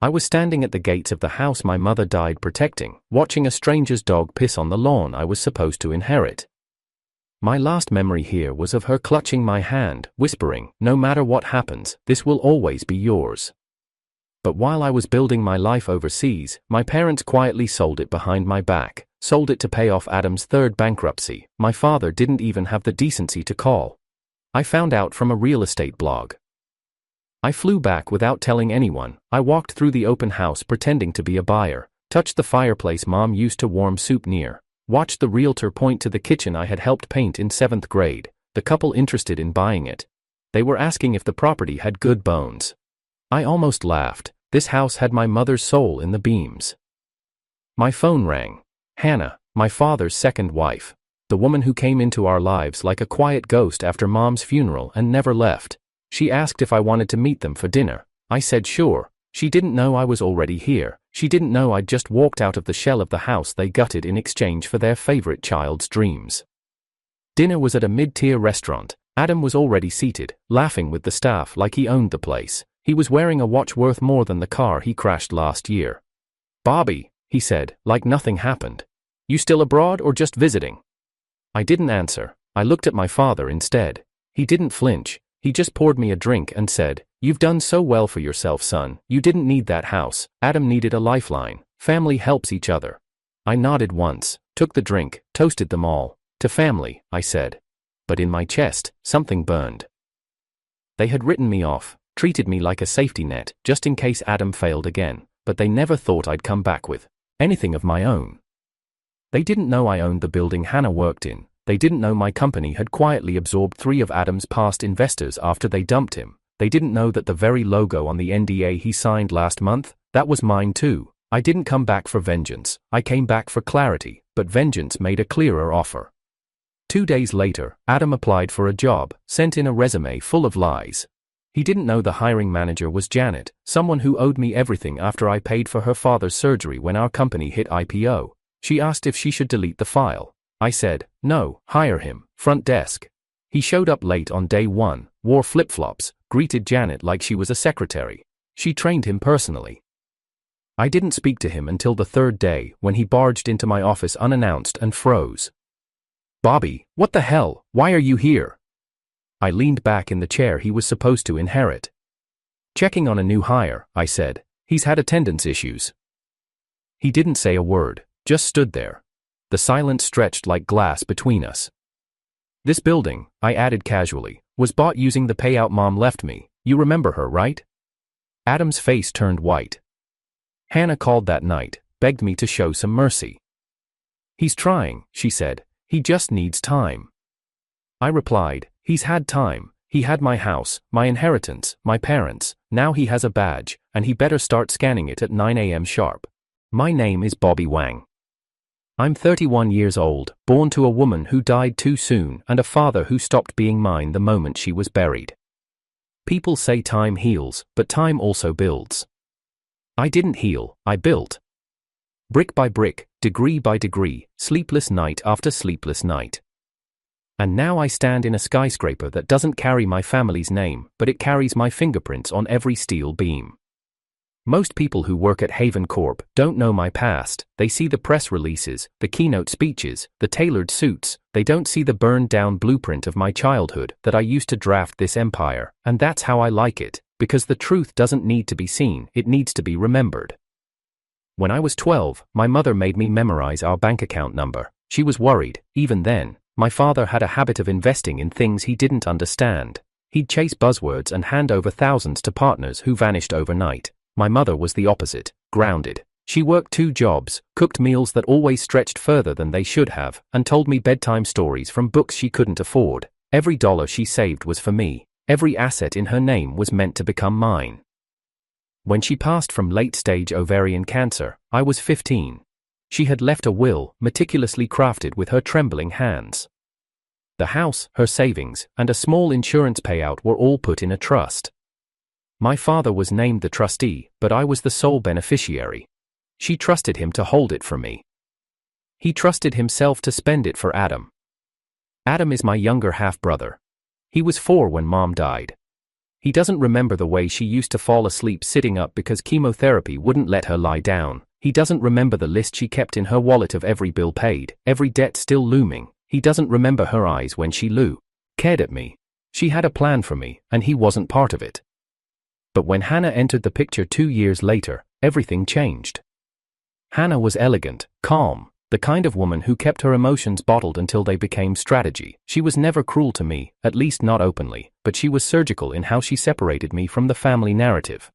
I was standing at the gates of the house my mother died protecting, watching a stranger's dog piss on the lawn I was supposed to inherit. My last memory here was of her clutching my hand, whispering, "No matter what happens, this will always be yours." But while I was building my life overseas, my parents quietly sold it behind my back, sold it to pay off Adam's third bankruptcy. My father didn't even have the decency to call. I found out from a real estate blog. I flew back without telling anyone. I walked through the open house pretending to be a buyer, touched the fireplace Mom used to warm soup near, watched the realtor point to the kitchen I had helped paint in 7th grade, the couple interested in buying it. They were asking if the property had good bones. I almost laughed. This house had my mother's soul in the beams. My phone rang. Hannah, my father's second wife. The woman who came into our lives like a quiet ghost after Mom's funeral and never left. She asked if I wanted to meet them for dinner. I said sure. She didn't know I was already here. She didn't know I'd just walked out of the shell of the house they gutted in exchange for their favorite child's dreams. Dinner was at a mid-tier restaurant. Adam was already seated, laughing with the staff like he owned the place. He was wearing a watch worth more than the car he crashed last year. "Bobby," he said, like nothing happened. "You still abroad or just visiting?" I didn't answer. I looked at my father instead. He didn't flinch. He just poured me a drink and said, "You've done so well for yourself, son. You didn't need that house. Adam needed a lifeline. Family helps each other." I nodded once, took the drink, toasted them all. "To family," I said. But in my chest, something burned. They had written me off, treated me like a safety net, just in case Adam failed again, but they never thought I'd come back with anything of my own. They didn't know I owned the building Hannah worked in. They didn't know my company had quietly absorbed 3 of Adam's past investors after they dumped him. They didn't know that the very logo on the NDA he signed last month, that was mine too. I didn't come back for vengeance. I came back for clarity, but vengeance made a clearer offer. 2 days later, Adam applied for a job, sent in a resume full of lies. He didn't know the hiring manager was Janet, someone who owed me everything after I paid for her father's surgery when our company hit IPO. She asked if she should delete the file. I said, "No, hire him, front desk." He showed up late on day 1, wore flip-flops, greeted Janet like she was a secretary. She trained him personally. I didn't speak to him until the 3rd day, when he barged into my office unannounced and froze. "Bobby, what the hell? Why are you here?" I leaned back in the chair he was supposed to inherit. "Checking on a new hire," I said. "He's had attendance issues." He didn't say a word, just stood there. The silence stretched like glass between us. "This building," I added casually, "was bought using the payout Mom left me. You remember her, right?" Adam's face turned white. "Hannah called that night, begged me to show some mercy." "He's trying," she said. "He just needs time." I replied, "He's had time. He had my house, my inheritance, my parents. Now he has a badge, and he better start scanning it at 9 a.m. sharp. My name is Bobby Wang. I'm 31 years old, born to a woman who died too soon and a father who stopped being mine the moment she was buried. People say time heals, but time also builds. I didn't heal, I built. Brick by brick, degree by degree, sleepless night after sleepless night. And now I stand in a skyscraper that doesn't carry my family's name, but it carries my fingerprints on every steel beam. Most people who work at Haven Corp don't know my past. They see the press releases, the keynote speeches, the tailored suits. They don't see the burned-down blueprint of my childhood that I used to draft this empire, and that's how I like it, because the truth doesn't need to be seen, it needs to be remembered. When I was 12, my mother made me memorize our bank account number. She was worried. Even then, my father had a habit of investing in things he didn't understand. He'd chase buzzwords and hand over thousands to partners who vanished overnight. My mother was the opposite, grounded. She worked 2 jobs, cooked meals that always stretched further than they should have, and told me bedtime stories from books she couldn't afford. Every dollar she saved was for me. Every asset in her name was meant to become mine. When she passed from late-stage ovarian cancer, I was 15. She had left a will, meticulously crafted with her trembling hands. The house, her savings, and a small insurance payout were all put in a trust. My father was named the trustee, but I was the sole beneficiary. She trusted him to hold it for me. He trusted himself to spend it for Adam. Adam is my younger half-brother. He was 4 when Mom died. He doesn't remember the way she used to fall asleep sitting up because chemotherapy wouldn't let her lie down. He doesn't remember the list she kept in her wallet of every bill paid, every debt still looming. He doesn't remember her eyes when she cared at me. She had a plan for me, and he wasn't part of it. But when Hannah entered the picture 2 years later, everything changed. Hannah was elegant, calm, the kind of woman who kept her emotions bottled until they became strategy. She was never cruel to me, at least not openly, but she was surgical in how she separated me from the family narrative.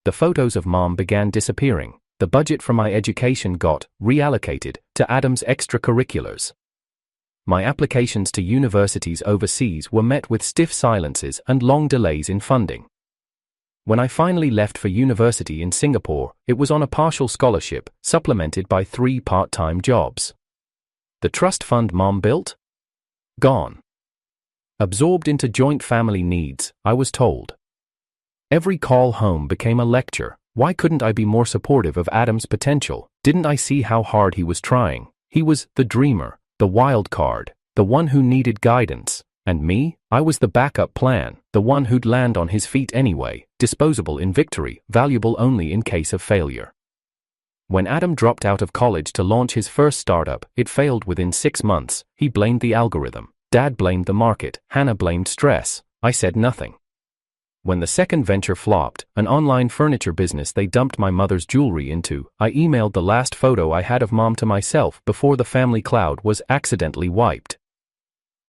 The photos of Mom began disappearing. The budget for my education got reallocated to Adam's extracurriculars. My applications to universities overseas were met with stiff silences and long delays in funding. When I finally left for university in Singapore, it was on a partial scholarship, supplemented by 3 part-time jobs. The trust fund Mom built? Gone. Absorbed into joint family needs, I was told. Every call home became a lecture. Why couldn't I be more supportive of Adam's potential? Didn't I see how hard he was trying? He was the dreamer, the wild card, the one who needed guidance. And me, I was the backup plan, the one who'd land on his feet anyway, disposable in victory, valuable only in case of failure. When Adam dropped out of college to launch his first startup, it failed within 6 months. He blamed the algorithm. Dad blamed the market. Hannah blamed stress. I said nothing. When the second venture flopped, an online furniture business they dumped my mother's jewelry into, I emailed the last photo I had of Mom to myself before the family cloud was accidentally wiped.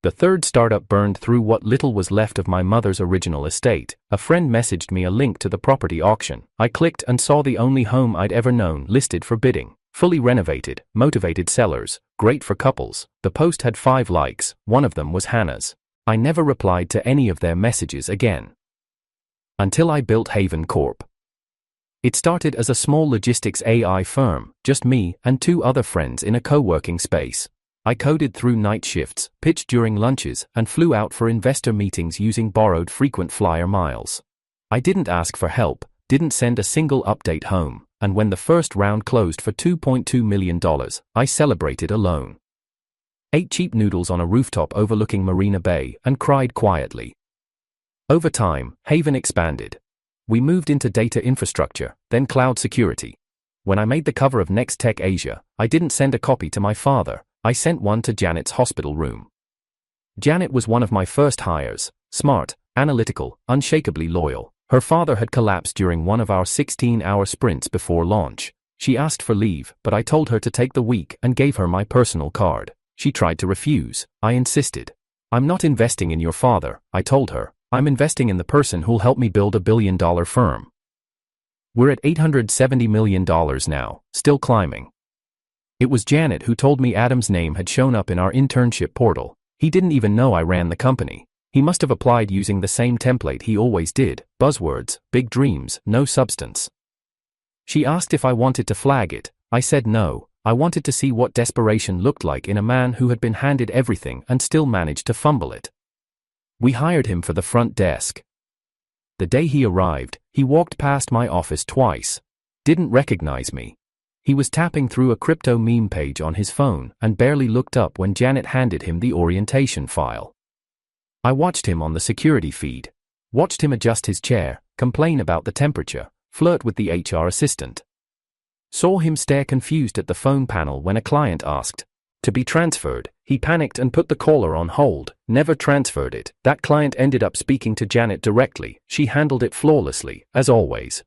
The third startup burned through what little was left of my mother's original estate. A friend messaged me a link to the property auction. I clicked and saw the only home I'd ever known listed for bidding. Fully renovated, motivated sellers, great for couples. The post had 5 likes, one of them was Hannah's. I never replied to any of their messages again. Until I built Haven Corp. It started as a small logistics AI firm, just me and 2 other friends in a co-working space. I coded through night shifts, pitched during lunches, and flew out for investor meetings using borrowed frequent flyer miles. I didn't ask for help, didn't send a single update home, and when the first round closed for $2.2 million, I celebrated alone. Ate cheap noodles on a rooftop overlooking Marina Bay and cried quietly. Over time, Haven expanded. We moved into data infrastructure, then cloud security. When I made the cover of Next Tech Asia, I didn't send a copy to my father. I sent one to Janet's hospital room. Janet was one of my first hires, smart, analytical, unshakably loyal. Her father had collapsed during one of our 16-hour sprints before launch. She asked for leave, but I told her to take the week and gave her my personal card. She tried to refuse. I insisted. I'm not investing in your father, I told her. I'm investing in the person who'll help me build a billion-dollar firm. We're at $870 million now, still climbing. It was Janet who told me Adam's name had shown up in our internship portal. He didn't even know I ran the company. He must have applied using the same template he always did, buzzwords, big dreams, no substance. She asked if I wanted to flag it. I said no. I wanted to see what desperation looked like in a man who had been handed everything and still managed to fumble it. We hired him for the front desk. The day he arrived, he walked past my office twice. Didn't recognize me. He was tapping through a crypto meme page on his phone and barely looked up when Janet handed him the orientation file. I watched him on the security feed. Watched him adjust his chair, complain about the temperature, flirt with the HR assistant. Saw him stare confused at the phone panel when a client asked to be transferred. He panicked and put the caller on hold, never transferred it. That client ended up speaking to Janet directly. She handled it flawlessly, as always.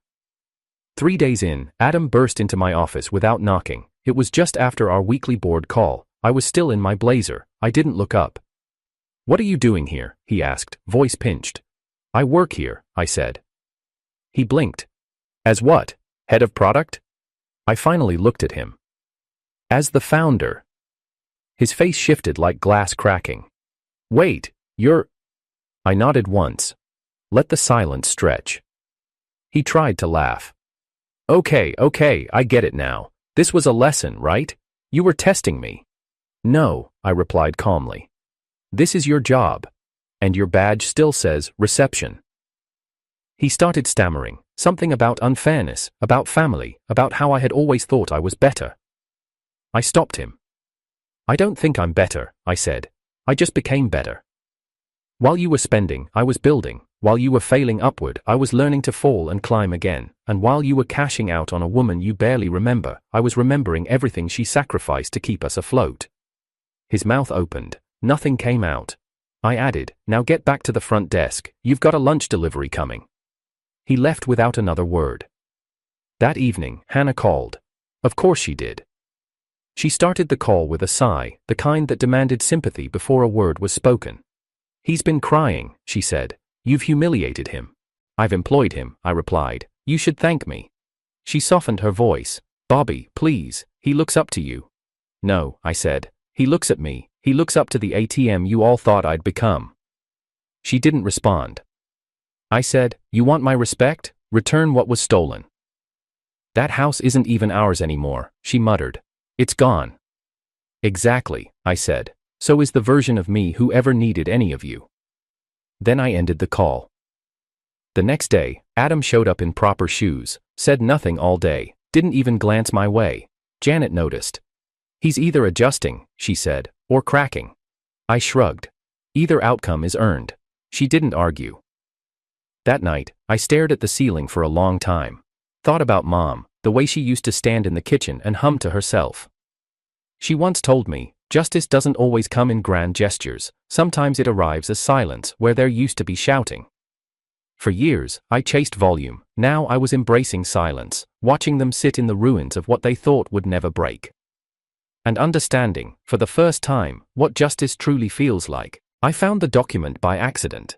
3 days in, Adam burst into my office without knocking. It was just after our weekly board call. I was still in my blazer. I didn't look up. "What are you doing here?" he asked, voice pinched. "I work here," I said. He blinked. "As what? Head of product?" I finally looked at him. "As the founder." His face shifted like glass cracking. "Wait, you're—" I nodded once. Let the silence stretch. He tried to laugh. Okay, I get it now. This was a lesson, right? You were testing me." "No," I replied calmly. "This is your job. And your badge still says reception." He started stammering, something about unfairness, about family, about how I had always thought I was better. I stopped him. "I don't think I'm better," I said. "I just became better. While you were spending, I was building. While you were failing upward, I was learning to fall and climb again, and while you were cashing out on a woman you barely remember, I was remembering everything she sacrificed to keep us afloat." His mouth opened. Nothing came out. I added, "Now get back to the front desk, you've got a lunch delivery coming." He left without another word. That evening, Hannah called. Of course she did. She started the call with a sigh, the kind that demanded sympathy before a word was spoken. "He's been crying," she said. "You've humiliated him." "I've employed him," I replied. "You should thank me." She softened her voice. "Bobby, please, he looks up to you." "No," I said. "He looks at me, he looks up to the ATM you all thought I'd become." She didn't respond. I said, "You want my respect? Return what was stolen." "That house isn't even ours anymore," she muttered. "It's gone." "Exactly," I said. "So is the version of me who ever needed any of you." Then I ended the call. The next day, Adam showed up in proper shoes, said nothing all day, didn't even glance my way. Janet noticed. "He's either adjusting," she said, "or cracking." I shrugged. "Either outcome is earned." She didn't argue. That night, I stared at the ceiling for a long time. Thought about Mom, the way she used to stand in the kitchen and hum to herself. She once told me, justice doesn't always come in grand gestures, sometimes it arrives as silence where there used to be shouting. For years, I chased volume, now I was embracing silence, watching them sit in the ruins of what they thought would never break. And understanding, for the first time, what justice truly feels like, I found the document by accident.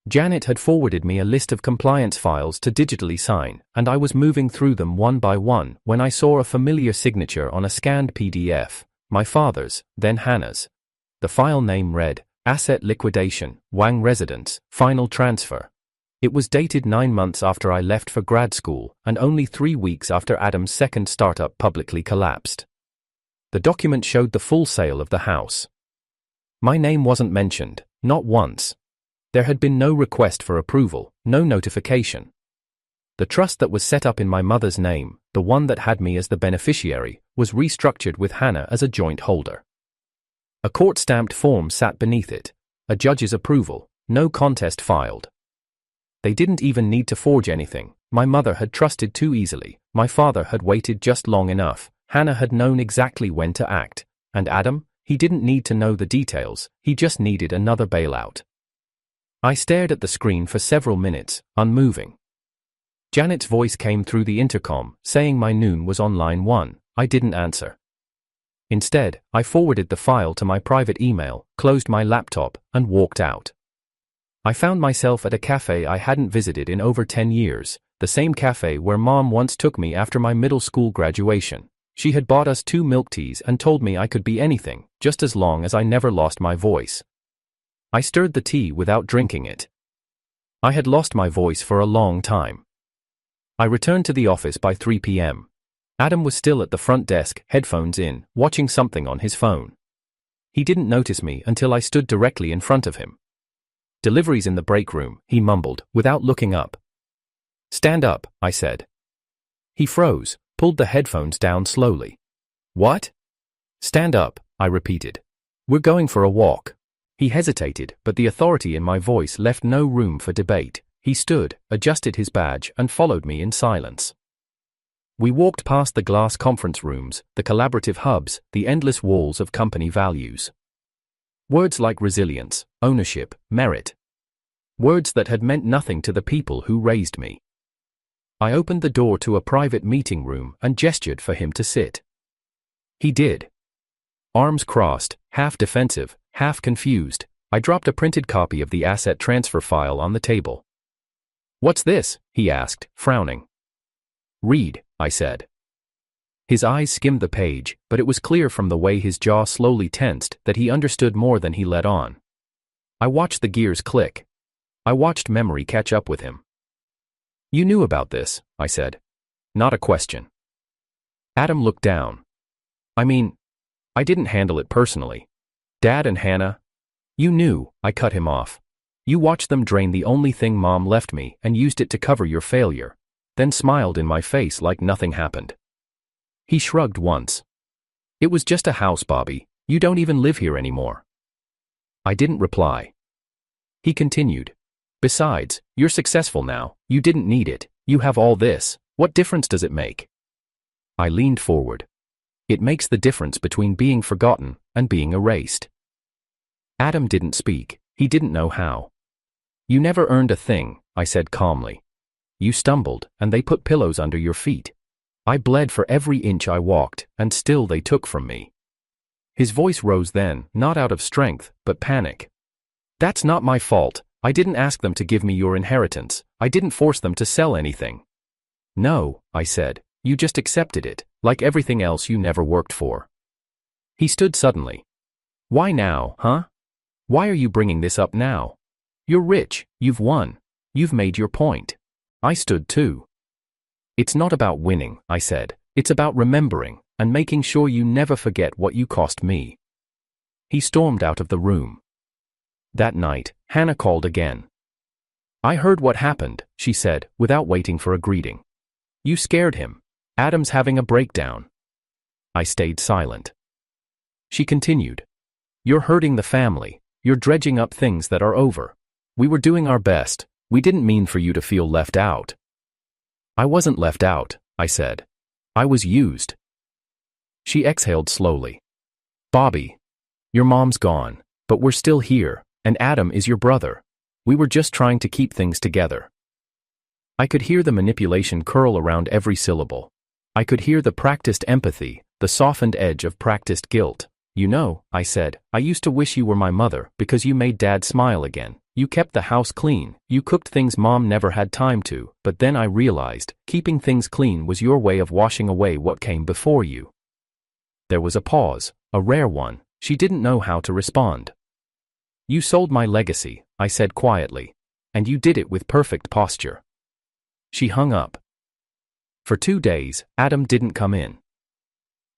Janet had forwarded me a list of compliance files to digitally sign, and I was moving through them one by one when I saw a familiar signature on a scanned PDF, my father's, then Hannah's. The file name read, Asset Liquidation, Wang Residence, Final Transfer. It was dated 9 months after I left for grad school, and only 3 weeks after Adam's second startup publicly collapsed. The document showed the full sale of the house. My name wasn't mentioned, not once. There had been no request for approval, no notification. The trust that was set up in my mother's name, the one that had me as the beneficiary, was restructured with Hannah as a joint holder. A court-stamped form sat beneath it, a judge's approval, no contest filed. They didn't even need to forge anything. My mother had trusted too easily, my father had waited just long enough, Hannah had known exactly when to act, and Adam, he didn't need to know the details, he just needed another bailout. I stared at the screen for several minutes, unmoving. Janet's voice came through the intercom, saying my noon was on line 1. I didn't answer. Instead, I forwarded the file to my private email, closed my laptop, and walked out. I found myself at a cafe I hadn't visited in over 10 years, the same cafe where Mom once took me after my middle school graduation. She had bought us 2 milk teas and told me I could be anything, just as long as I never lost my voice. I stirred the tea without drinking it. I had lost my voice for a long time. I returned to the office by 3 p.m. Adam was still at the front desk, headphones in, watching something on his phone. He didn't notice me until I stood directly in front of him. "Deliveries in the break room," he mumbled, without looking up. "Stand up," I said. He froze, pulled the headphones down slowly. "What?" "Stand up," I repeated. "We're going for a walk." He hesitated, but the authority in my voice left no room for debate. He stood, adjusted his badge, and followed me in silence. We walked past the glass conference rooms, the collaborative hubs, the endless walls of company values. Words like resilience, ownership, merit. Words that had meant nothing to the people who raised me. I opened the door to a private meeting room and gestured for him to sit. He did. Arms crossed, half defensive, half confused, I dropped a printed copy of the asset transfer file on the table. "What's this?" he asked, frowning. "Read," I said. His eyes skimmed the page, but it was clear from the way his jaw slowly tensed that he understood more than he let on. I watched the gears click. I watched memory catch up with him. "You knew about this," I said. Not a question. Adam looked down. "I mean, I didn't handle it personally. Dad and Hannah, you knew," I cut him off. "You watched them drain the only thing Mom left me and used it to cover your failure, then smiled in my face like nothing happened." He shrugged once. "It was just a house, Bobby. You don't even live here anymore." I didn't reply. He continued. Besides, you're successful now, you didn't need it, you have all this, what difference does it make? I leaned forward. It makes the difference between being forgotten and being erased. Adam didn't speak, he didn't know how. You never earned a thing, I said calmly. You stumbled, and they put pillows under your feet. I bled for every inch I walked, and still they took from me. His voice rose then, not out of strength, but panic. That's not my fault. I didn't ask them to give me your inheritance. I didn't force them to sell anything. No, I said, you just accepted it, like everything else you never worked for. He stood suddenly. Why now, huh? Why are you bringing this up now? You're rich, you've won. You've made your point. I stood too. It's not about winning, I said. It's about remembering, and making sure you never forget what you cost me. He stormed out of the room. That night, Hannah called again. I heard what happened, she said, without waiting for a greeting. You scared him. Adam's having a breakdown. I stayed silent. She continued. You're hurting the family. You're dredging up things that are over. We were doing our best. We didn't mean for you to feel left out. I wasn't left out, I said. I was used. She exhaled slowly. Bobby, your mom's gone, but we're still here. And Adam is your brother. We were just trying to keep things together. I could hear the manipulation curl around every syllable. I could hear the practiced empathy, the softened edge of practiced guilt. You know, I said, I used to wish you were my mother because you made Dad smile again. You kept the house clean, you cooked things Mom never had time to, but then I realized, keeping things clean was your way of washing away what came before you. There was a pause, a rare one. She didn't know how to respond. You sold my legacy, I said quietly. And you did it with perfect posture. She hung up. For 2 days, Adam didn't come in.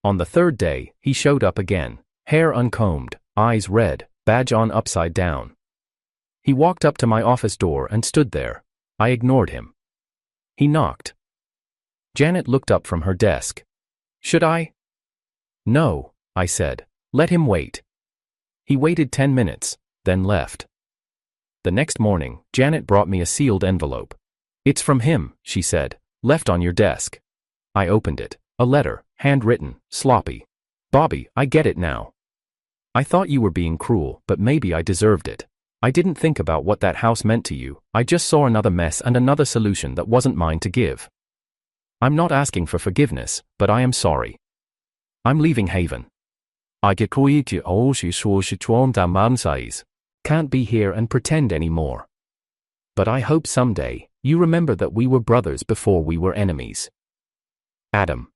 On the third day, he showed up again, hair uncombed, eyes red, badge on upside down. He walked up to my office door and stood there. I ignored him. He knocked. Janet looked up from her desk. Should I? No, I said. Let him wait. He waited 10 minutes. Then left. The next morning, Janet brought me a sealed envelope. It's from him, she said, left on your desk. I opened it. A letter, handwritten, sloppy. Bobby, I get it now. I thought you were being cruel, but maybe I deserved it. I didn't think about what that house meant to you. I just saw another mess and another solution that wasn't mine to give. I'm not asking for forgiveness, but I am sorry. I'm leaving Haven. Can't be here and pretend anymore. But I hope someday, you remember that we were brothers before we were enemies. Adam.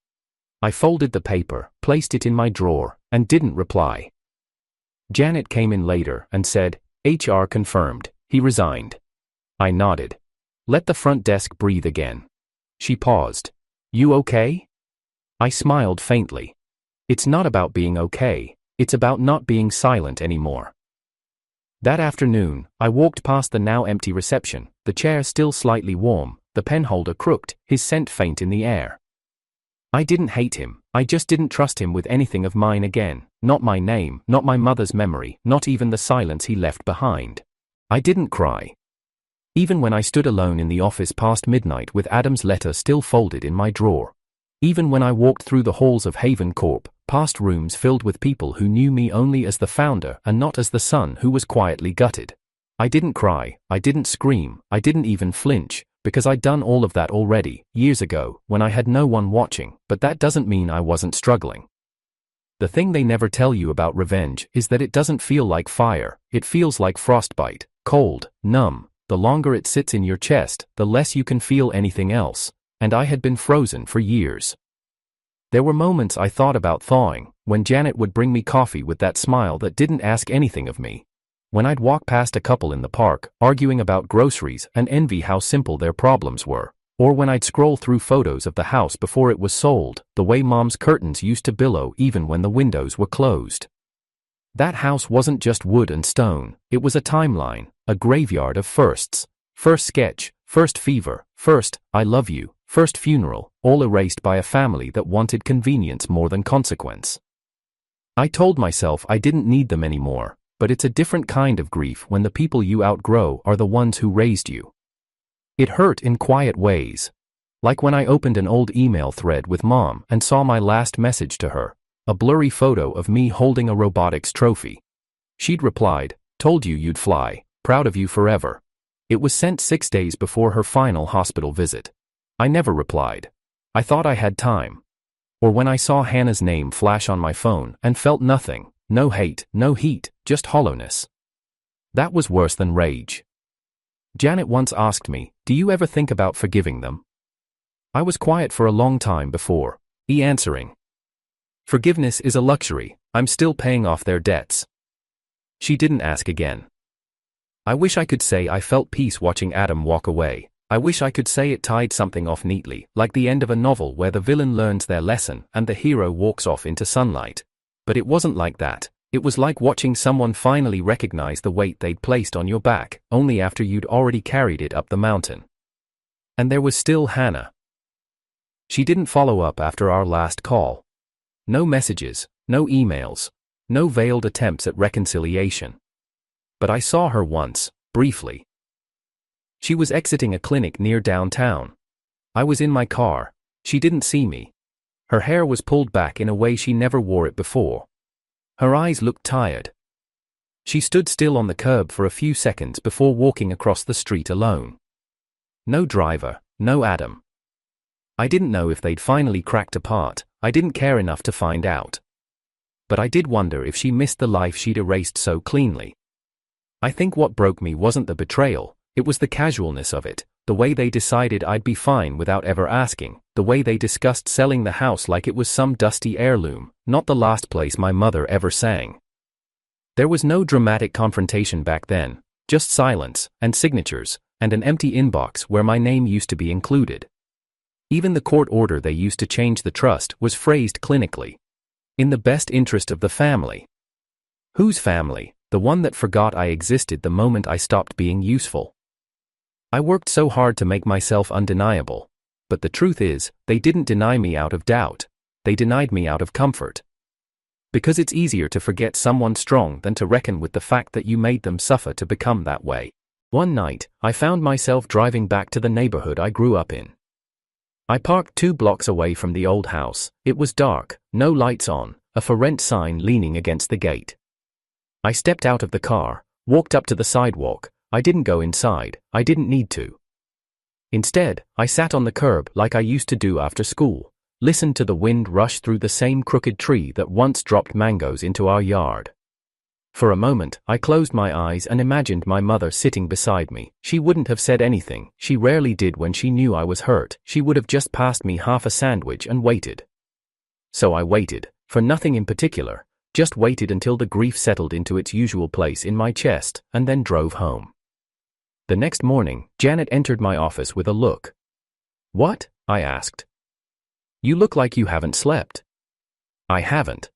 I folded the paper, placed it in my drawer, and didn't reply. Janet came in later and said, HR confirmed, he resigned. I nodded. Let the front desk breathe again. She paused. You okay? I smiled faintly. It's not about being okay, it's about not being silent anymore. That afternoon, I walked past the now empty reception, the chair still slightly warm, the pen holder crooked, his scent faint in the air. I didn't hate him, I just didn't trust him with anything of mine again, not my name, not my mother's memory, not even the silence he left behind. I didn't cry. Even when I stood alone in the office past midnight with Adam's letter still folded in my drawer. Even when I walked through the halls of Haven Corp, past rooms filled with people who knew me only as the founder and not as the son who was quietly gutted. I didn't cry, I didn't scream, I didn't even flinch, because I'd done all of that already, years ago, when I had no one watching, but that doesn't mean I wasn't struggling. The thing they never tell you about revenge is that it doesn't feel like fire, it feels like frostbite, cold, numb. The longer it sits in your chest, the less you can feel anything else. And I had been frozen for years. There were moments I thought about thawing, when Janet would bring me coffee with that smile that didn't ask anything of me. When I'd walk past a couple in the park, arguing about groceries and envy how simple their problems were. Or when I'd scroll through photos of the house before it was sold, the way Mom's curtains used to billow even when the windows were closed. That house wasn't just wood and stone, it was a timeline, a graveyard of firsts. First sketch, first fever, first, I love you. First funeral, all erased by a family that wanted convenience more than consequence. I told myself I didn't need them anymore. but it's a different kind of grief when the people you outgrow are the ones who raised you. It hurt in quiet ways. Like when I opened an old email thread with Mom and saw my last message to her, a blurry photo of me holding a robotics trophy. She'd replied, "Told you you'd fly, proud of you forever." It was sent 6 days before her final hospital visit. I never replied. I thought I had time. Or when I saw Hannah's name flash on my phone and felt nothing, no hate, no heat, just hollowness. That was worse than rage. Janet once asked me, "Do you ever think about forgiving them?" I was quiet for a long time before answering. "Forgiveness is a luxury, I'm still paying off their debts." She didn't ask again. I wish I could say I felt peace watching Adam walk away. I wish I could say it tied something off neatly, like the end of a novel where the villain learns their lesson and the hero walks off into sunlight. But it wasn't like that. It was like watching someone finally recognize the weight they'd placed on your back, only after you'd already carried it up the mountain. And there was still Hannah. She didn't follow up after our last call. No messages, no emails, no veiled attempts at reconciliation. But I saw her once, briefly. She was exiting a clinic near downtown. I was in my car. She didn't see me. Her hair was pulled back in a way she never wore it before. Her eyes looked tired. She stood still on the curb for a few seconds before walking across the street alone. No driver, no Adam. I didn't know if they'd finally cracked apart. I didn't care enough to find out. But I did wonder if she missed the life she'd erased so cleanly. I think what broke me wasn't the betrayal, it was the casualness of it, the way they decided I'd be fine without ever asking, the way they discussed selling the house like it was some dusty heirloom, not the last place my mother ever sang. There was no dramatic confrontation back then, just silence, and signatures, and an empty inbox where my name used to be included. Even the court order they used to change the trust was phrased clinically. In the best interest of the family. Whose family? The one that forgot I existed the moment I stopped being useful. I worked so hard to make myself undeniable. But the truth is, they didn't deny me out of doubt. They denied me out of comfort. Because it's easier to forget someone strong than to reckon with the fact that you made them suffer to become that way. One night, I found myself driving back to the neighborhood I grew up in. I parked 2 blocks away from the old house. It was dark, no lights on, a for rent sign leaning against the gate. I stepped out of the car, walked up to the sidewalk. I didn't go inside, I didn't need to. Instead, I sat on the curb like I used to do after school, listened to the wind rush through the same crooked tree that once dropped mangoes into our yard. For a moment, I closed my eyes and imagined my mother sitting beside me. She wouldn't have said anything, she rarely did when she knew I was hurt. She would have just passed me half a sandwich and waited. So I waited, for nothing in particular, just waited until the grief settled into its usual place in my chest, and then drove home. The next morning, Janet entered my office with a look. "What?" I asked. "You look like you haven't slept." "I haven't."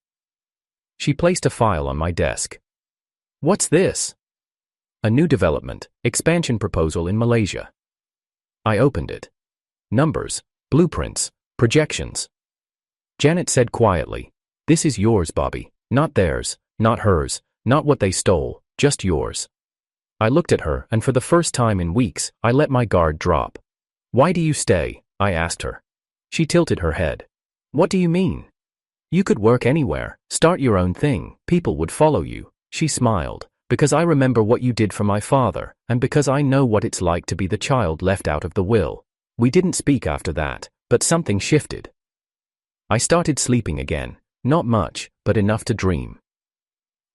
She placed a file on my desk. "What's this?" "A new development, expansion proposal in Malaysia." I opened it. Numbers, blueprints, projections. Janet said quietly, "This is yours, Bobby, not theirs, not hers, not what they stole, just yours." I looked at her, and for the first time in weeks, I let my guard drop. "Why do you stay?" I asked her. She tilted her head. "What do you mean? You could work anywhere, start your own thing, people would follow you." She smiled. "Because I remember what you did for my father, and because I know what it's like to be the child left out of the will." We didn't speak after that, but something shifted. I started sleeping again, not much, but enough to dream.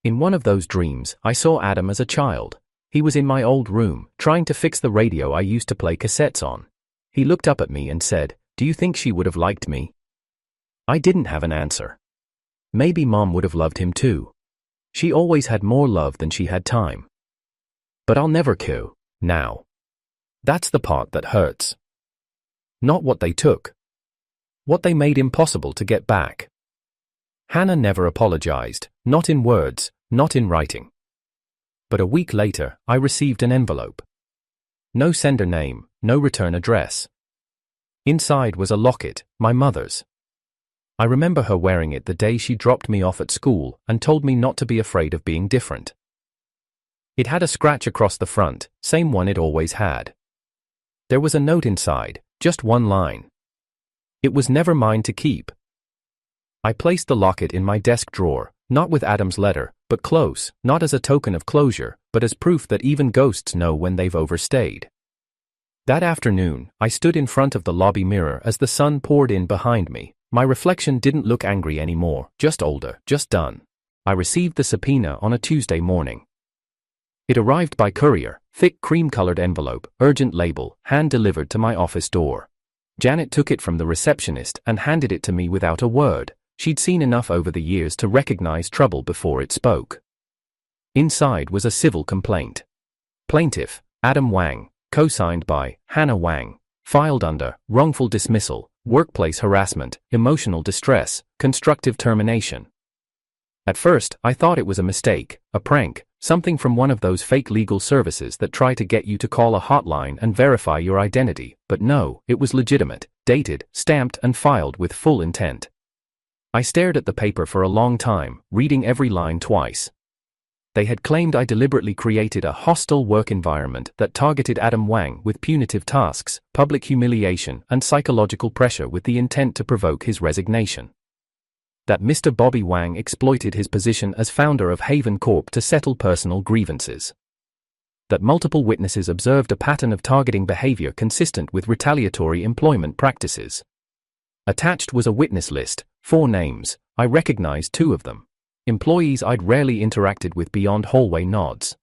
In one of those dreams, I saw Adam as a child. He was in my old room, trying to fix the radio I used to play cassettes on. He looked up at me and said, "Do you think she would have liked me?" I didn't have an answer. Maybe Mom would have loved him too. She always had more love than she had time. But I'll never kill, now. That's the part that hurts. Not what they took. What they made impossible to get back. Hannah never apologized, not in words, not in writing. But a week later, I received an envelope. No sender name, no return address. Inside was a locket, my mother's. I remember her wearing it the day she dropped me off at school and told me not to be afraid of being different. It had a scratch across the front, same one it always had. There was a note inside, just one line. It was never mine to keep. I placed the locket in my desk drawer, not with Adam's letter, but close, not as a token of closure, but as proof that even ghosts know when they've overstayed. That afternoon, I stood in front of the lobby mirror as the sun poured in behind me. My reflection didn't look angry anymore, just older, just done. I received the subpoena on a Tuesday morning. It arrived by courier, thick cream-colored envelope, urgent label, hand-delivered to my office door. Janet took it from the receptionist and handed it to me without a word. She'd seen enough over the years to recognize trouble before it spoke. Inside was a civil complaint. Plaintiff, Adam Wang, co-signed by Hannah Wang, filed under wrongful dismissal, workplace harassment, emotional distress, constructive termination. At first, I thought it was a mistake, a prank, something from one of those fake legal services that try to get you to call a hotline and verify your identity, but no, it was legitimate, dated, stamped and filed with full intent. I stared at the paper for a long time, reading every line twice. They had claimed I deliberately created a hostile work environment that targeted Adam Wang with punitive tasks, public humiliation and psychological pressure with the intent to provoke his resignation. That Mr. Bobby Wang exploited his position as founder of Haven Corp to settle personal grievances. That multiple witnesses observed a pattern of targeting behavior consistent with retaliatory employment practices. Attached was a witness list, 4 names. I recognized 2 of them. Employees I'd rarely interacted with beyond hallway nods.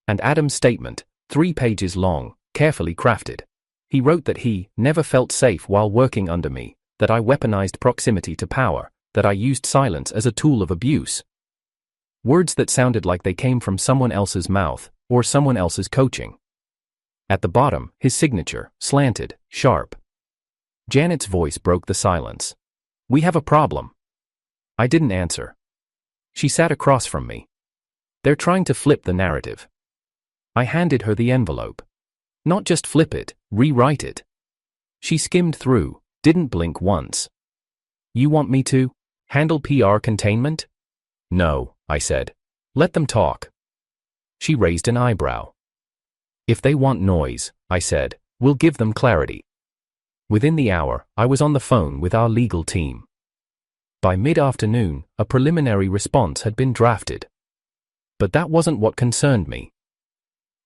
And Adam's statement, 3 pages long, carefully crafted. He wrote that he never felt safe while working under me, that I weaponized proximity to power, that I used silence as a tool of abuse. Words that sounded like they came from someone else's mouth, or someone else's coaching. At the bottom, his signature, slanted, sharp. Janet's voice broke the silence. "We have a problem." I didn't answer. She sat across from me. "They're trying to flip the narrative." I handed her the envelope. "Not just flip it, rewrite it." She skimmed through, didn't blink once. "You want me to handle PR containment?" "No," I said. "Let them talk." She raised an eyebrow. "If they want noise," I said, "we'll give them clarity." Within the hour, I was on the phone with our legal team. By mid-afternoon, a preliminary response had been drafted. But that wasn't what concerned me.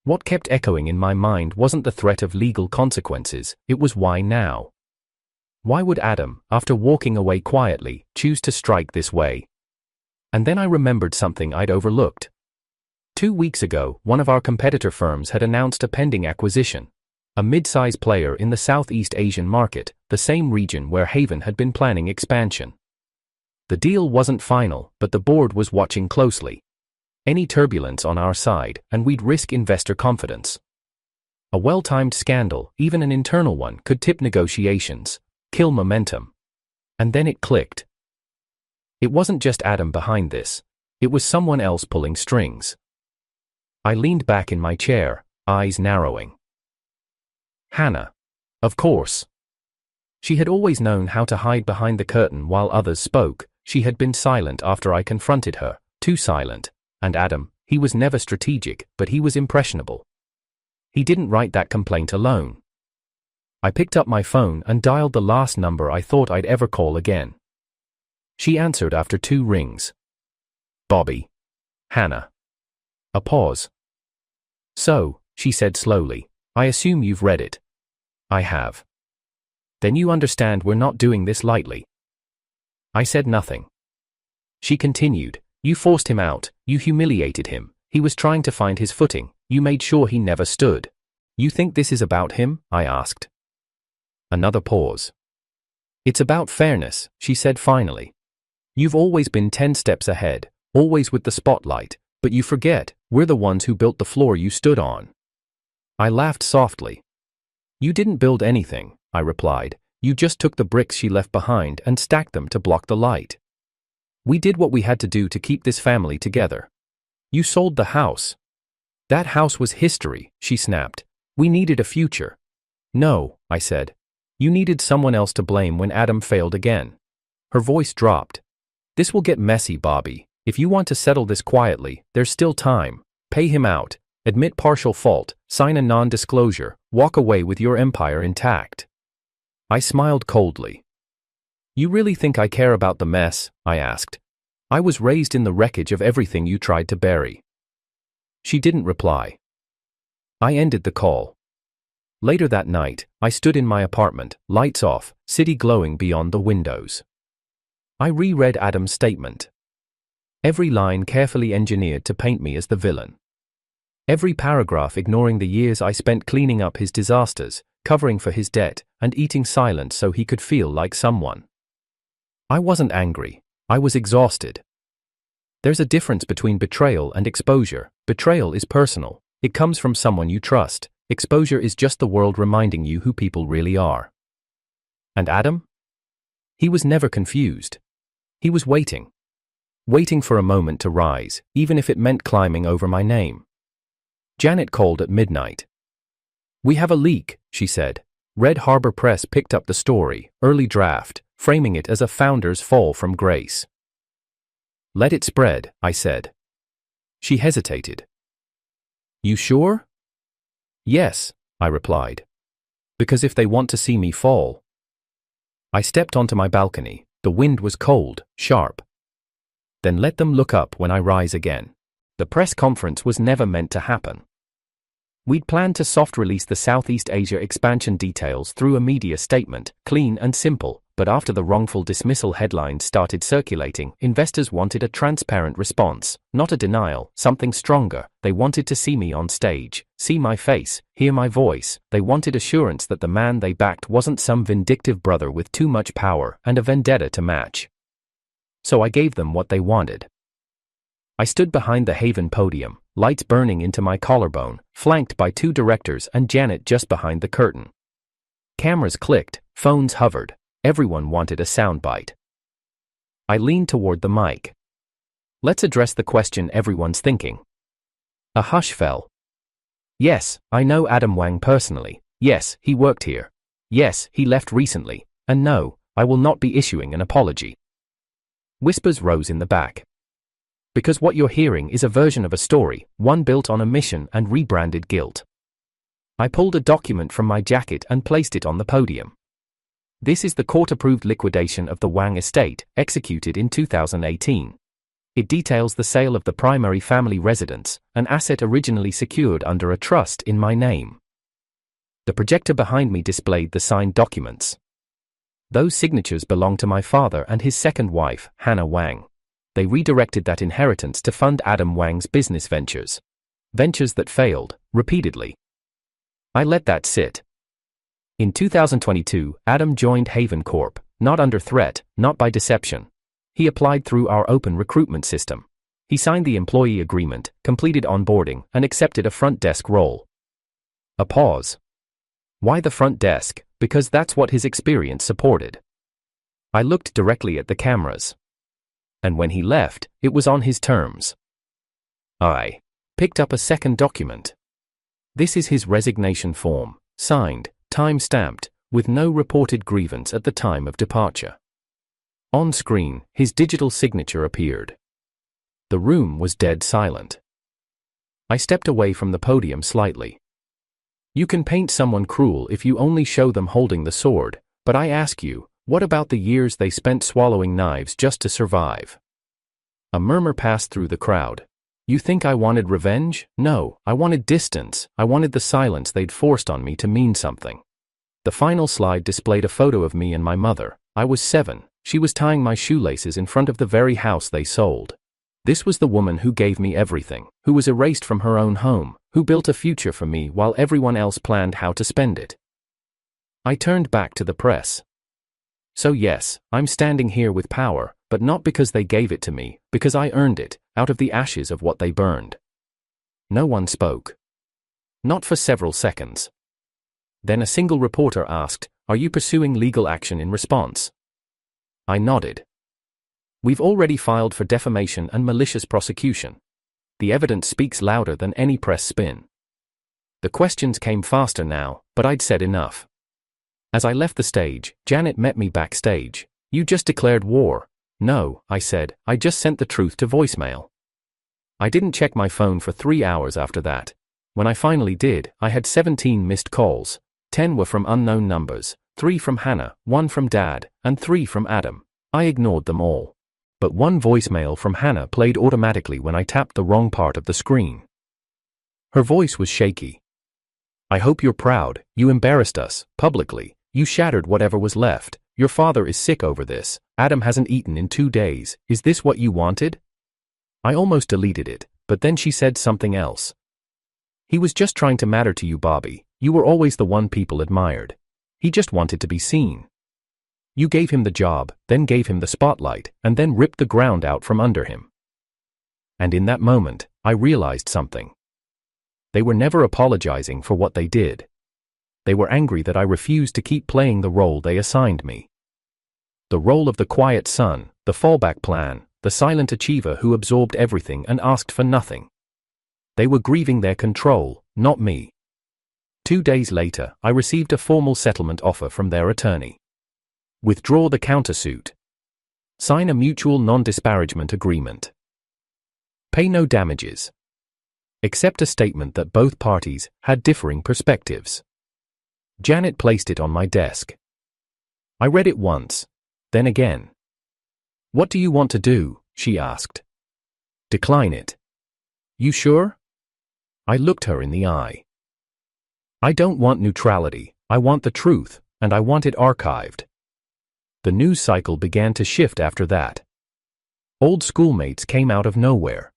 What kept echoing in my mind wasn't the threat of legal consequences, it was why now. Why would Adam, after walking away quietly, choose to strike this way? And then I remembered something I'd overlooked. 2 weeks ago, one of our competitor firms had announced a pending acquisition. A mid-size player in the Southeast Asian market, the same region where Haven had been planning expansion. The deal wasn't final, but the board was watching closely. Any turbulence on our side, and we'd risk investor confidence. A well-timed scandal, even an internal one, could tip negotiations, kill momentum. And then it clicked. It wasn't just Adam behind this. It was someone else pulling strings. I leaned back in my chair, eyes narrowing. Hannah. Of course. She had always known how to hide behind the curtain while others spoke. She had been silent after I confronted her, too silent. And Adam, he was never strategic, but he was impressionable. He didn't write that complaint alone. I picked up my phone and dialed the last number I thought I'd ever call again. She answered after 2 rings. "Bobby." "Hannah." A pause. "So," she said slowly, "I assume you've read it." "I have." "Then you understand we're not doing this lightly." I said nothing. She continued, "You forced him out, you humiliated him, he was trying to find his footing, you made sure he never stood. You think this is about him?" I asked. Another pause. "It's about fairness," she said finally. "You've always been 10 steps ahead, always with the spotlight, but you forget, we're the ones who built the floor you stood on." I laughed softly. "You didn't build anything," I replied. "You just took the bricks she left behind and stacked them to block the light. We did what we had to do to keep this family together. You sold the house." "That house was history," she snapped. "We needed a future." "No," I said. "You needed someone else to blame when Adam failed again." Her voice dropped. "This will get messy, Bobby. If you want to settle this quietly, there's still time. Pay him out, admit partial fault, sign a non-disclosure, walk away with your empire intact. I smiled coldly. You really think I care about the mess? I asked. I was raised in the wreckage of everything you tried to bury. She didn't reply. I ended the call. Later that night, I stood in my apartment, lights off, city glowing beyond the windows. I reread Adam's statement. Every line carefully engineered to paint me as the villain. Every paragraph ignoring the years I spent cleaning up his disasters, covering for his debt, and eating silence so he could feel like someone. I wasn't angry. I was exhausted. There's a difference between betrayal and exposure. Betrayal is personal. It comes from someone you trust. Exposure is just the world reminding you who people really are. And Adam? He was never confused. He was waiting. Waiting for a moment to rise, even if it meant climbing over my name. Janet called at midnight. We have a leak, she said. Red Harbor Press picked up the story, early draft, framing it as a founder's fall from grace. Let it spread, I said. She hesitated. You sure? Yes, I replied. Because if they want to see me fall. I stepped onto my balcony. The wind was cold, sharp. Then let them look up when I rise again. The press conference was never meant to happen. We'd planned to soft release the Southeast Asia expansion details through a media statement, clean and simple, but after the wrongful dismissal headlines started circulating, investors wanted a transparent response, not a denial, something stronger. They wanted to see me on stage, see my face, hear my voice. They wanted assurance that the man they backed wasn't some vindictive brother with too much power and a vendetta to match. So I gave them what they wanted. I stood behind the Haven podium, lights burning into my collarbone, flanked by two directors and Janet just behind the curtain. Cameras clicked, phones hovered. Everyone wanted a soundbite. I leaned toward the mic. Let's address the question everyone's thinking. A hush fell. Yes, I know Adam Wang personally. Yes, he worked here. Yes, he left recently. And no, I will not be issuing an apology. Whispers rose in the back. Because what you're hearing is a version of a story, one built on omission and rebranded guilt. I pulled a document from my jacket and placed it on the podium. This is the court-approved liquidation of the Wang estate, executed in 2018. It details the sale of the primary family residence, an asset originally secured under a trust in my name. The projector behind me displayed the signed documents. Those signatures belonged to my father and his second wife, Hannah Wang. They redirected that inheritance to fund Adam Wang's business ventures. Ventures that failed, repeatedly. I let that sit. In 2022, Adam joined Haven Corp, not under threat, not by deception. He applied through our open recruitment system. He signed the employee agreement, completed onboarding, and accepted a front desk role. A pause. Why the front desk? Because that's what his experience supported. I looked directly at the cameras. And when he left, it was on his terms. I picked up a second document. This is his resignation form, signed, time-stamped, with no reported grievance at the time of departure. On screen, his digital signature appeared. The room was dead silent. I stepped away from the podium slightly. You can paint someone cruel if you only show them holding the sword, but I ask you, what about the years they spent swallowing knives just to survive? A murmur passed through the crowd. You think I wanted revenge? No, I wanted distance. I wanted the silence they'd forced on me to mean something. The final slide displayed a photo of me and my mother. I was 7. She was tying my shoelaces in front of the very house they sold. This was the woman who gave me everything, who was erased from her own home, who built a future for me while everyone else planned how to spend it. I turned back to the press. So yes, I'm standing here with power, but not because they gave it to me, because I earned it, out of the ashes of what they burned. No one spoke. Not for several seconds. Then a single reporter asked, "Are you pursuing legal action in response?" I nodded. We've already filed for defamation and malicious prosecution. The evidence speaks louder than any press spin. The questions came faster now, but I'd said enough. As I left the stage, Janet met me backstage. You just declared war. No, I said, I just sent the truth to voicemail. I didn't check my phone for 3 hours after that. When I finally did, I had 17 missed calls. 10 were from unknown numbers, 3 from Hannah, 1 from Dad, and 3 from Adam. I ignored them all. But one voicemail from Hannah played automatically when I tapped the wrong part of the screen. Her voice was shaky. "I hope you're proud. You embarrassed us, publicly. You shattered whatever was left. Your father is sick over this. Adam hasn't eaten in 2 days. Is this what you wanted?" I almost deleted it, but then she said something else. "He was just trying to matter to you, Bobby. You were always the one people admired. He just wanted to be seen. You gave him the job, then gave him the spotlight, and then ripped the ground out from under him." And in that moment, I realized something. They were never apologizing for what they did. They were angry that I refused to keep playing the role they assigned me. The role of the quiet son, the fallback plan, the silent achiever who absorbed everything and asked for nothing. They were grieving their control, not me. 2 days later, I received a formal settlement offer from their attorney. Withdraw the countersuit. Sign a mutual non-disparagement agreement. Pay no damages. Accept a statement that both parties had differing perspectives. Janet placed it on my desk. I read it once, then again. "What do you want to do?" she asked. "Decline it." "You sure?" I looked her in the eye. "I don't want neutrality, I want the truth, and I want it archived." The news cycle began to shift after that. Old schoolmates came out of nowhere.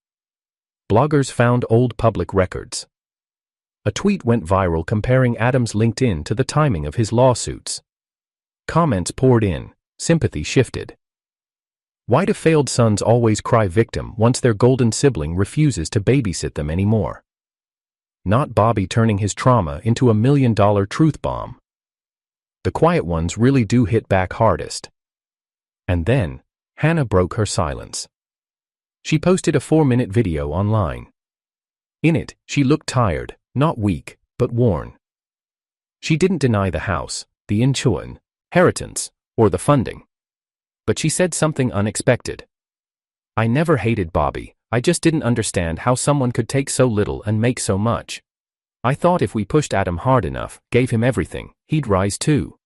Bloggers found old public records. A tweet went viral comparing Adam's LinkedIn to the timing of his lawsuits. Comments poured in, sympathy shifted. Why do failed sons always cry victim once their golden sibling refuses to babysit them anymore? Not Bobby turning his trauma into a $1 million truth bomb. The quiet ones really do hit back hardest. And then, Hannah broke her silence. She posted a 4-minute video online. In it, she looked tired, not weak, but worn. She didn't deny the house, the inheritance, or the funding. But she said something unexpected. "I never hated Bobby, I just didn't understand how someone could take so little and make so much. I thought if we pushed Adam hard enough, gave him everything, he'd rise too."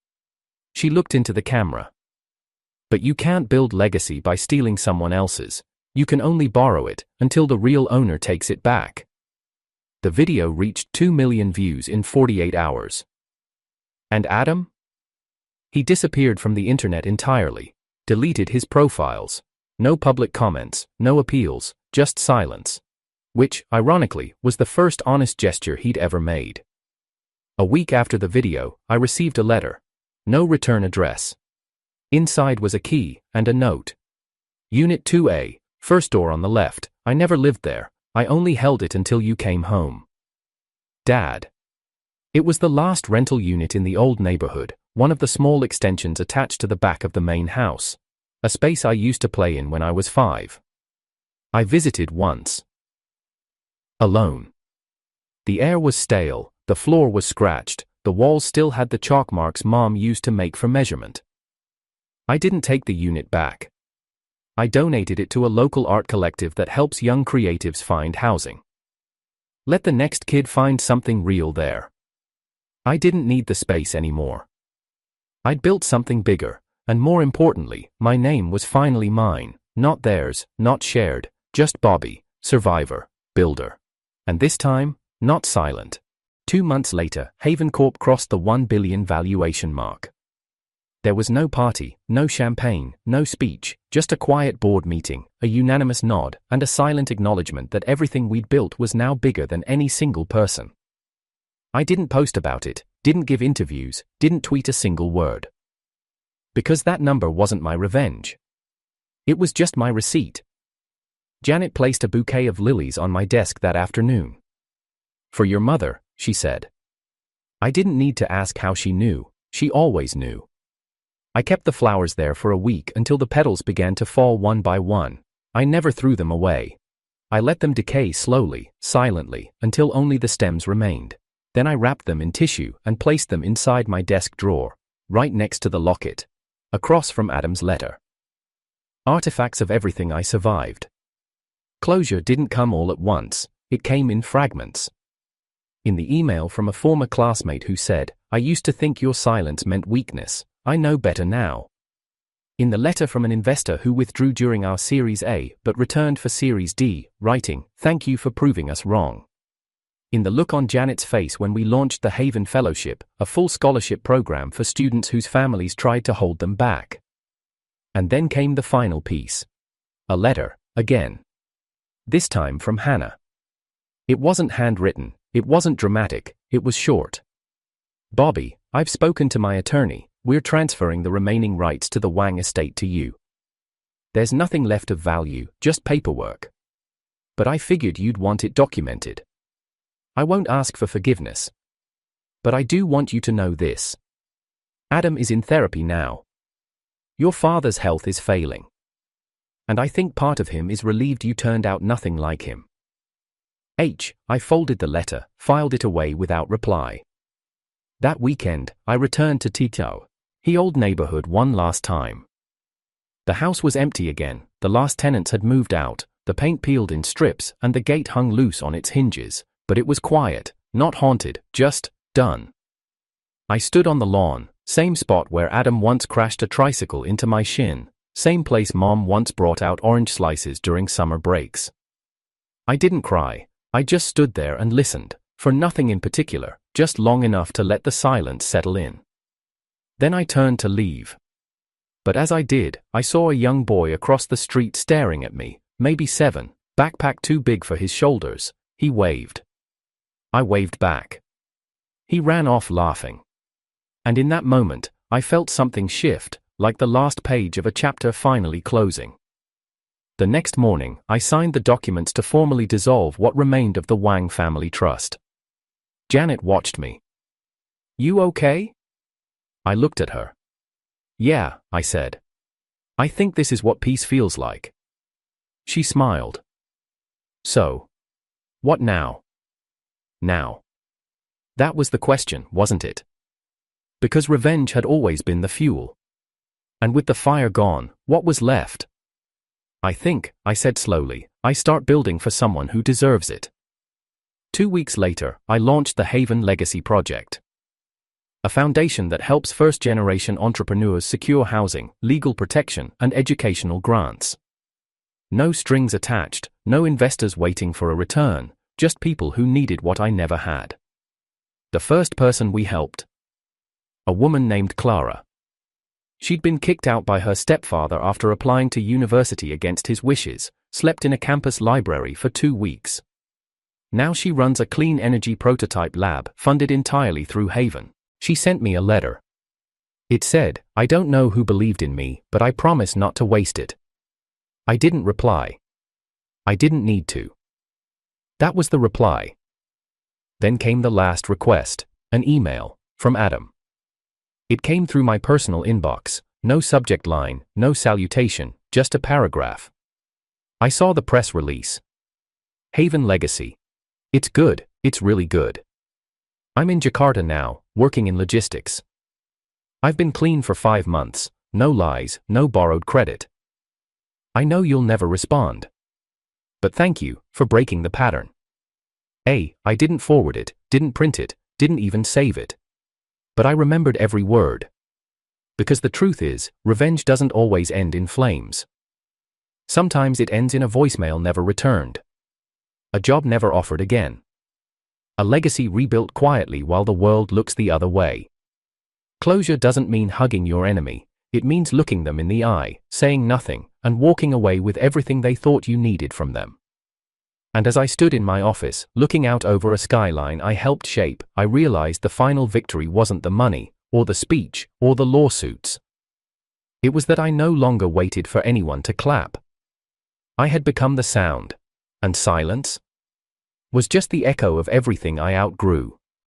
She looked into the camera. "But you can't build legacy by stealing someone else's. You can only borrow it, until the real owner takes it back." The video reached 2 million views in 48 hours. And Adam? He disappeared from the internet entirely, deleted his profiles. No public comments, no appeals, just silence. Which, ironically, was the first honest gesture he'd ever made. A week after the video, I received a letter. No return address. Inside was a key, and a note. "Unit 2A, first door on the left. I never lived there. I only held it until you came home. Dad." It was the last rental unit in the old neighborhood, one of the small extensions attached to the back of the main house. A space I used to play in when I was 5. I visited once. Alone. The air was stale, the floor was scratched, the walls still had the chalk marks Mom used to make for measurement. I didn't take the unit back. I donated it to a local art collective that helps young creatives find housing. Let the next kid find something real there. I didn't need the space anymore. I'd built something bigger, and more importantly, my name was finally mine, not theirs, not shared, just Bobby, survivor, builder. And this time, not silent. 2 months later, Haven Corp crossed the $1 billion valuation mark. There was no party, no champagne, no speech, just a quiet board meeting, a unanimous nod, and a silent acknowledgement that everything we'd built was now bigger than any single person. I didn't post about it, didn't give interviews, didn't tweet a single word. Because that number wasn't my revenge. It was just my receipt. Janet placed a bouquet of lilies on my desk that afternoon. "For your mother," she said. I didn't need to ask how she knew, she always knew. I kept the flowers there for a week until the petals began to fall one by one. I never threw them away. I let them decay slowly, silently, until only the stems remained. Then I wrapped them in tissue and placed them inside my desk drawer, right next to the locket, across from Adam's letter. Artifacts of everything I survived. Closure didn't come all at once, it came in fragments. In the email from a former classmate who said, "I used to think your silence meant weakness, I know better now." In the letter from an investor who withdrew during our Series A but returned for Series D, writing, "Thank you for proving us wrong." In the look on Janet's face when we launched the Haven Fellowship, a full scholarship program for students whose families tried to hold them back. And then came the final piece. A letter, again. This time from Hannah. It wasn't handwritten, it wasn't dramatic, it was short. "Bobby, I've spoken to my attorney, we're transferring the remaining rights to the Wang estate to you. There's nothing left of value, just paperwork. But I figured you'd want it documented. I won't ask for forgiveness. But I do want you to know this. Adam is in therapy now. Your father's health is failing. And I think part of him is relieved you turned out nothing like him." I folded the letter, filed it away without reply. That weekend, I returned to Tito, the old neighborhood one last time. The house was empty again, the last tenants had moved out, the paint peeled in strips and the gate hung loose on its hinges, but it was quiet, not haunted, just done. I stood on the lawn, same spot where Adam once crashed a tricycle into my shin, same place Mom once brought out orange slices during summer breaks. I didn't cry, I just stood there and listened, for nothing in particular, just long enough to let the silence settle in. Then I turned to leave. But as I did, I saw a young boy across the street staring at me, maybe 7, backpack too big for his shoulders. He waved. I waved back. He ran off laughing. And in that moment, I felt something shift, like the last page of a chapter finally closing. The next morning, I signed the documents to formally dissolve what remained of the Wang family trust. Janet watched me. "You okay?" I looked at her. "Yeah," I said. "I think this is what peace feels like." She smiled. "So, what now?" Now. That was the question, wasn't it? Because revenge had always been the fuel. And with the fire gone, what was left? "I think," I said slowly, "I start building for someone who deserves it." 2 weeks later, I launched the Haven Legacy Project. A foundation that helps first-generation entrepreneurs secure housing, legal protection, and educational grants. No strings attached, no investors waiting for a return, just people who needed what I never had. The first person we helped. A woman named Clara. She'd been kicked out by her stepfather after applying to university against his wishes, slept in a campus library for 2 weeks. Now she runs a clean energy prototype lab funded entirely through Haven. She sent me a letter. It said, "I don't know who believed in me, but I promise not to waste it." I didn't reply. I didn't need to. That was the reply. Then came the last request, an email, from Adam. It came through my personal inbox, no subject line, no salutation, just a paragraph. I saw the press release. Haven Legacy. It's good, it's really good. I'm in Jakarta now, working in logistics. I've been clean for 5 months, no lies, no borrowed credit. I know you'll never respond. But thank you for breaking the pattern. I didn't forward it, didn't print it, didn't even save it. But I remembered every word. Because the truth is, revenge doesn't always end in flames. Sometimes it ends in a voicemail never returned. A job never offered again. A legacy rebuilt quietly while the world looks the other way. Closure doesn't mean hugging your enemy, it means looking them in the eye, saying nothing, and walking away with everything they thought you needed from them. And as I stood in my office, looking out over a skyline I helped shape, I realized the final victory wasn't the money, or the speech, or the lawsuits. It was that I no longer waited for anyone to clap. I had become the sound. And silence was just the echo of everything I outgrew.